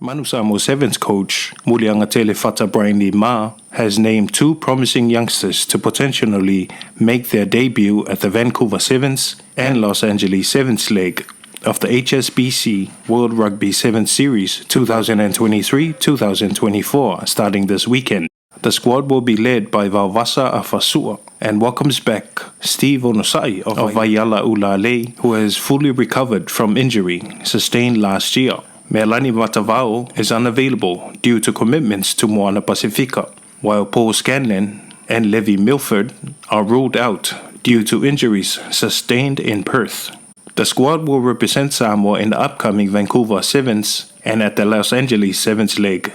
Manu Samoa 7's coach, Muliangatele Fata Brian Ma, has named two promising youngsters to potentially make their debut at the Vancouver 7's and Los Angeles 7's leg of the HSBC World Rugby 7 Series 2023-2024 starting this weekend. The squad will be led by Vau'Vasa Afasua and welcomes back Steve Onosai of Vaiala Ulale, who has fully recovered from injury sustained last year. Melani Matavao is unavailable due to commitments to Moana Pacifica, while Paul Scanlon and Levi Milford are ruled out due to injuries sustained in Perth. The squad will represent Samoa in the upcoming Vancouver 7's and at the Los Angeles 7's leg.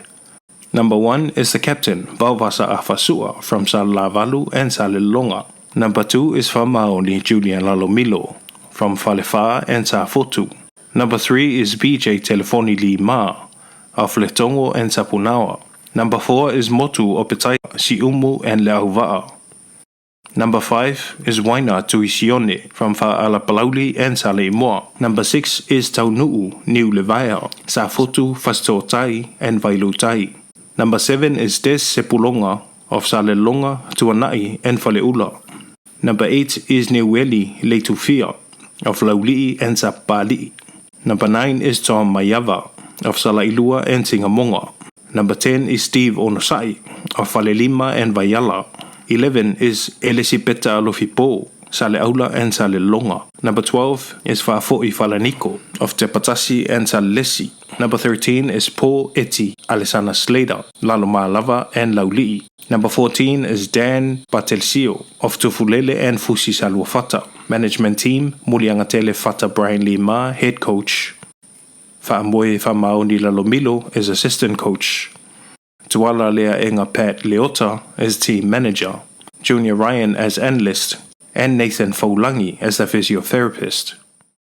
Number 1 is the captain, Vau'Vasa Afasua from Salavalu and Salilonga. Number 2 is Famaoni Julian Lalomilo from Falefa and Safotu. Number 3 is BJ Telefoni Lima of Letongo and Sapunawa. Number 4 is Motu Opetai Siumu and Leauva'a. Number 5 is Waina Tuisione from Fa'alapalauli and Saleimoa. Number 6 is Taunuu Niu Levaia, Safotu Fastotai and Vailutai. Number 7 is Des Sepulonga of Salelonga, Tuanai and Faleula. Number 8 is Neueli Leitufia of Laulii and Sapali. Number 9 is Tom Mayava of Salailua and Singamonga. Number 10 is Steve Onosai of Falelima and Vaiala. 11 is Elisipeta Alofipo, Saleaula and Salelonga. Number 12 is Fa'afo'i Falaniko of Te Patasi and Salesi. Number 13 is Paul Eti Alessana Slater, Lalomalava and Laulii. Number 14 is Dan Patelsio of Tufulele and Fusi Saluafata. Management team, Muliangatele Fata Brian Lima, head coach. Fa'amoe Famaoni Lalomilo is assistant coach. Tuala Lea Enga Pat Leota as team manager. Junior Ryan as analyst. And Nathan Faulangi as the physiotherapist.